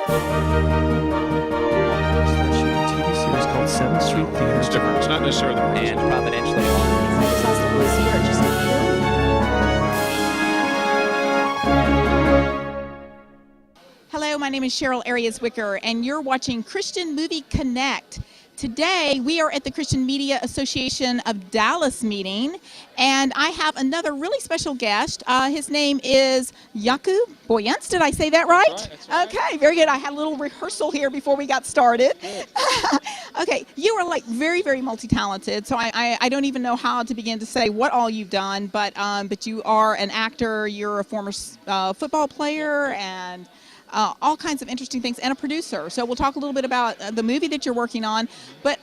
TV series called 7th Street Theater. It's different. It's not necessarily the And providentially on. Hello, my name is Cheryl Ariaz Wicker, and you're watching Christian Movie Connect. Today, we are at the Christian Media Association of Dallas meeting, and I have another really special guest. His name is Jaco Booyens. Did I say that right? That's right. Okay, very good. I had a little rehearsal here before we got started. Okay, you are like very, very multi-talented, so I don't even know how to begin to say what all you've done, but you are an actor, you're a former football player, and all kinds of interesting things, and a producer. So we'll talk a little bit about the movie that you're working on, but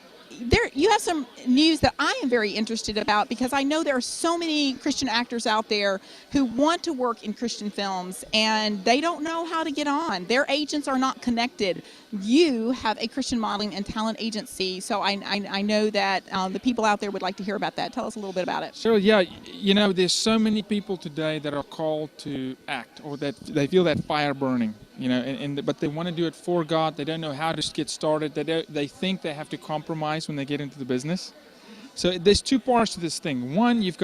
you have some news that I am very interested about, because I know there are so many Christian actors out there who want to work in Christian films and they don't know how to get on. Their agents are not connected. You have a Christian modeling and talent agency, so I know that the people out there would like to hear about that. Tell us a little bit about it. Sure, yeah. You know, there's so many people today that are called to act, or that they feel that fire burning, you know, but they want to do it for God. They don't know how to get started. They think they have to compromise when they get into the business. So there's two parts to this thing. One, you have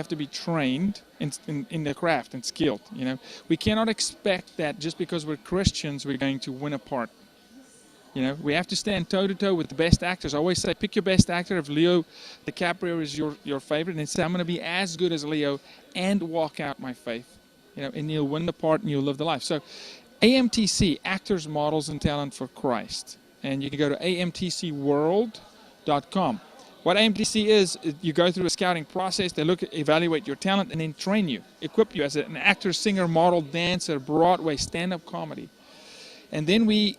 to be trained in the craft and skilled. You know, we cannot expect that just because we're Christians we're going to win a part. You know, we have to stand toe to toe with the best actors. I always say, pick your best actor. If Leo DiCaprio is your favorite, and say, I'm going to be as good as Leo and walk out my faith. You know, and you'll win the part and you'll live the life. So, AMTC, Actors, Models, and Talent for Christ, and you can go to amtcworld.com. What AMTC is, you go through a scouting process. They evaluate your talent, and then train you, equip you as an actor, singer, model, dancer, Broadway, stand-up comedy. And then we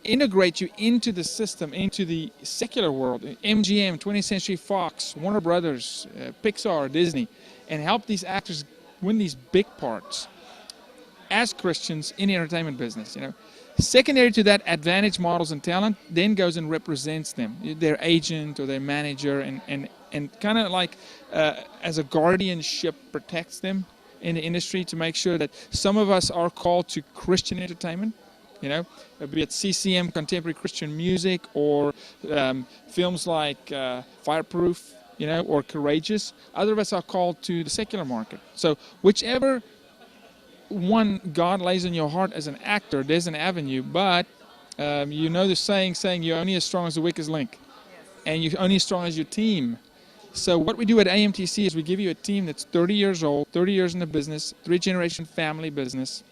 integrate you into the system, into the secular world, MGM, 20th Century Fox, Warner Brothers, Pixar, Disney, and help these actors win these big parts as Christians in the entertainment business, you know. Secondary to that, Advantage Models and Talent then goes and represents them, their agent or their manager, and kind of like as a guardianship protects them in the industry to make sure that some of us are called to Christian entertainment, you know, be it CCM, contemporary Christian music, or films like Fireproof, you know, or Courageous. Other of us are called to the secular market. So whichever one God lays in your heart as an actor, there's an avenue, but you know the saying you're only as strong as the weakest link. Yes. And you're only as strong as your team. So what we do at AMTC is we give you a team that's 30 years old, 30 years in the business, 3-generation family business,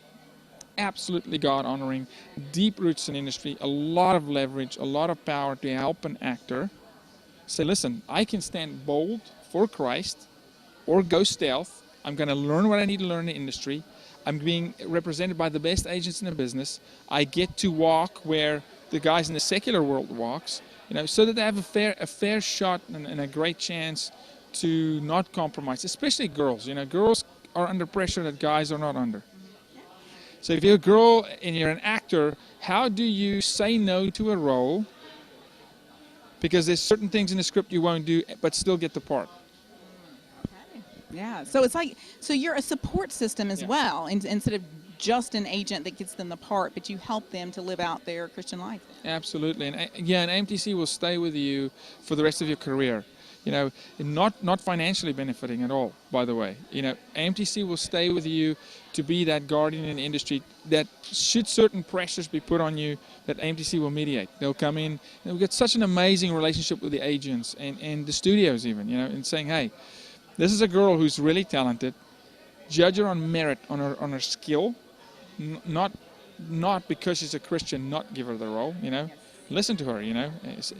absolutely God-honoring, deep roots in industry, a lot of leverage, a lot of power to help an actor say, listen, I can stand bold for Christ or go stealth. I'm going to learn what I need to learn in the industry. I'm being represented by the best agents in the business. I get to walk where the guys in the secular world walks, you know, so that they have a fair shot and a great chance to not compromise, especially girls. You know, girls are under pressure that guys are not under. So if you're a girl and you're an actor, how do you say no to a role? Because there's certain things in the script you won't do, but still get the part. Yeah, so it's like, so you're a support system as well, instead of just an agent that gets them the part, but you help them to live out their Christian life. Absolutely, and AMTC will stay with you for the rest of your career. You know, not financially benefiting at all, by the way. You know, AMTC will stay with you to be that guardian in the industry that should certain pressures be put on you, that AMTC will mediate. They'll come in, and we've got such an amazing relationship with the agents and the studios even, you know, and saying, hey, this is a girl who's really talented. Judge her on merit, on her skill, not because she's a Christian. Not give her the role. You know, listen to her. You know,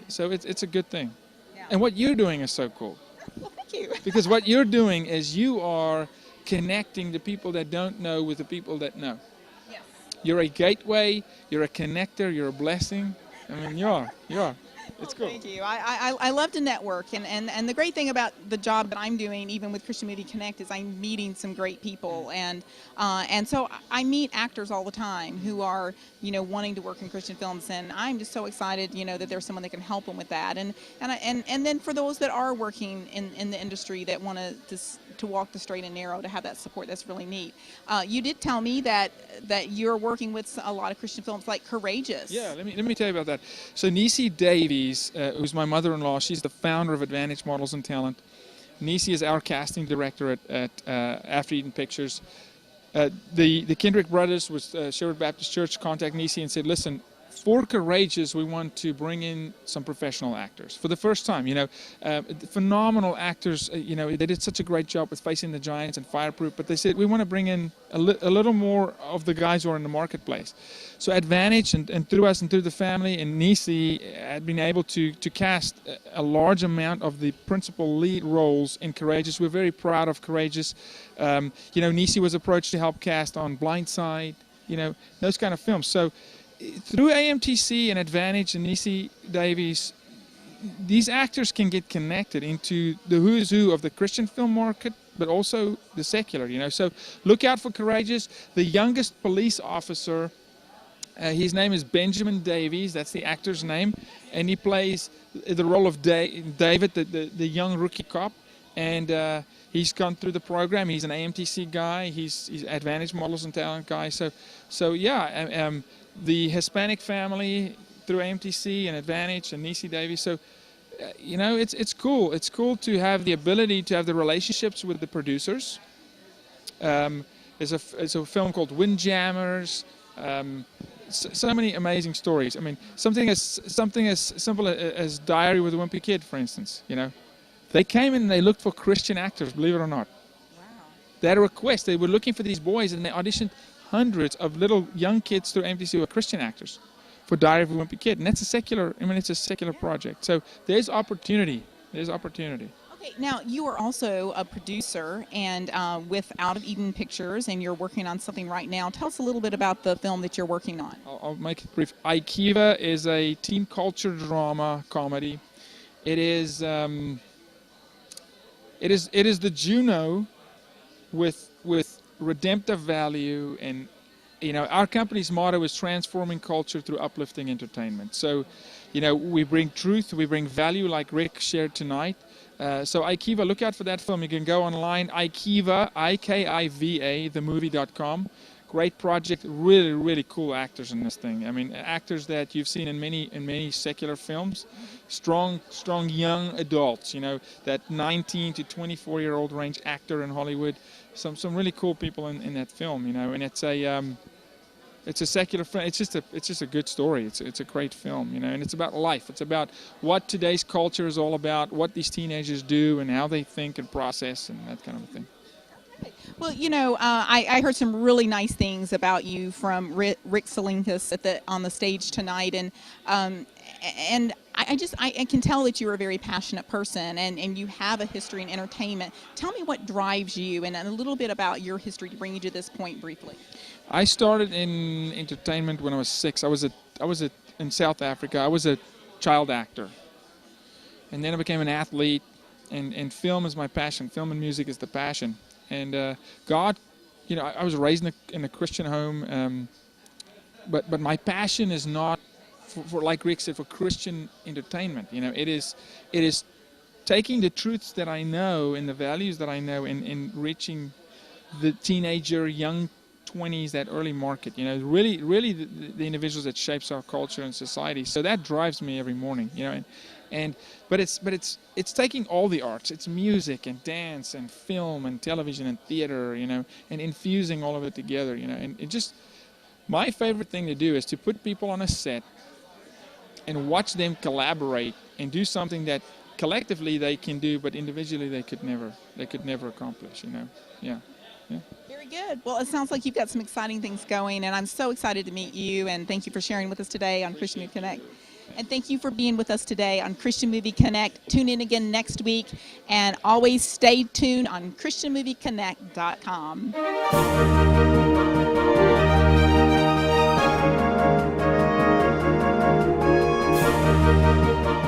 so it's a good thing. Yeah. And what you're doing is so cool. Well, thank you. Because what you're doing is you are connecting the people that don't know with the people that know. Yes. You're a gateway. You're a connector. You're a blessing. I mean, you are. It's cool. Thank you. I love to network, and the great thing about the job that I'm doing, even with Christian Movie Connect, is I'm meeting some great people, and so I meet actors all the time who are wanting to work in Christian films, and I'm just so excited that there's someone that can help them with that, and then for those that are working in the industry that want to walk the straight and narrow, to have that support, that's really neat. You did tell me that you're working with a lot of Christian films like Courageous. Yeah, let me tell you about that. So Nisi Davies, who's my mother-in-law, she's the founder of Advantage Models and Talent. Nisi is our casting director at After Eden Pictures. The Kendrick brothers with Sherwood Baptist Church contacted Nisi and said, listen, for Courageous, we want to bring in some professional actors for the first time. Phenomenal actors. They did such a great job with Facing the Giants and Fireproof. But they said we want to bring in a little more of the guys who are in the marketplace. So Advantage and through us and through the family and Nisi had been able to cast a large amount of the principal lead roles in Courageous. We're very proud of Courageous. Nisi was approached to help cast on Blindside. Those kind of films. So through AMTC and Advantage and Nisi Davies, these actors can get connected into the who's who of the Christian film market, but also the secular. So look out for Courageous. The youngest police officer, his name is Benjamin Davies. That's the actor's name, and he plays the role of David, the young rookie cop. And he's gone through the program. He's an AMTC guy. He's Advantage Models and Talent guy. So yeah. The Hispanic family through AMTC and Advantage and Nisi Davies. So, it's cool. It's cool to have the ability to have the relationships with the producers. There's a film called Windjammers. So many amazing stories. I mean, something as simple as Diary with a Wimpy Kid, for instance. They came in and they looked for Christian actors, believe it or not. Wow. They had a request. They were looking for these boys, and they auditioned hundreds of little young kids through MTC who are Christian actors for Diary of a Wimpy Kid, and that's it's a secular project. So there's opportunity. Okay, now you are also a producer and with Out of Eden Pictures, and you're working on something right now. Tell us a little bit about the film that you're working on. I'll make it brief. Aikiva is a teen culture drama comedy. It is the Juno with redemptive value, and our company's motto is transforming culture through uplifting entertainment. So we bring truth, we bring value, like Rick shared tonight. So Aikiva, look out for that film. You can go online, Aikiva, IKIVA, themovie.com. Great project, really, really cool actors in this thing. I mean, actors that you've seen in many secular films. Strong young adults, that 19 to 24-year-old range actor in Hollywood. Some really cool people in that film, and it's a secular film. It's just a good story. It's a great film, and it's about life. It's about what today's culture is all about, what these teenagers do, and how they think and process, and that kind of a thing. Well, I heard some really nice things about you from Rick Salinkas on the stage tonight, and I can tell that you're a very passionate person, and you have a history in entertainment. Tell me what drives you, and a little bit about your history to bring you to this point briefly. I started in entertainment when I was 6. I was in South Africa. I was a child actor, and then I became an athlete, and film is my passion. Film and music is the passion. And God, I was raised in a Christian home, but my passion is not for like Rick said, for Christian entertainment. It is taking the truths that I know and the values that I know and reaching the teenager, young 20s, that early market. Really the individuals that shapes our culture and society. So that drives me every morning. But it's taking all the arts. It's music and dance and film and television and theater, and infusing all of it together, and it just, my favorite thing to do is to put people on a set and watch them collaborate and do something that collectively they can do, but individually they could never accomplish, Yeah. Very good. Well, it sounds like you've got some exciting things going, and I'm so excited to meet you, and thank you for sharing with us today on Christian Movie Connect. And thank you for being with us today on Christian Movie Connect. Tune in again next week, and always stay tuned on ChristianMovieConnect.com.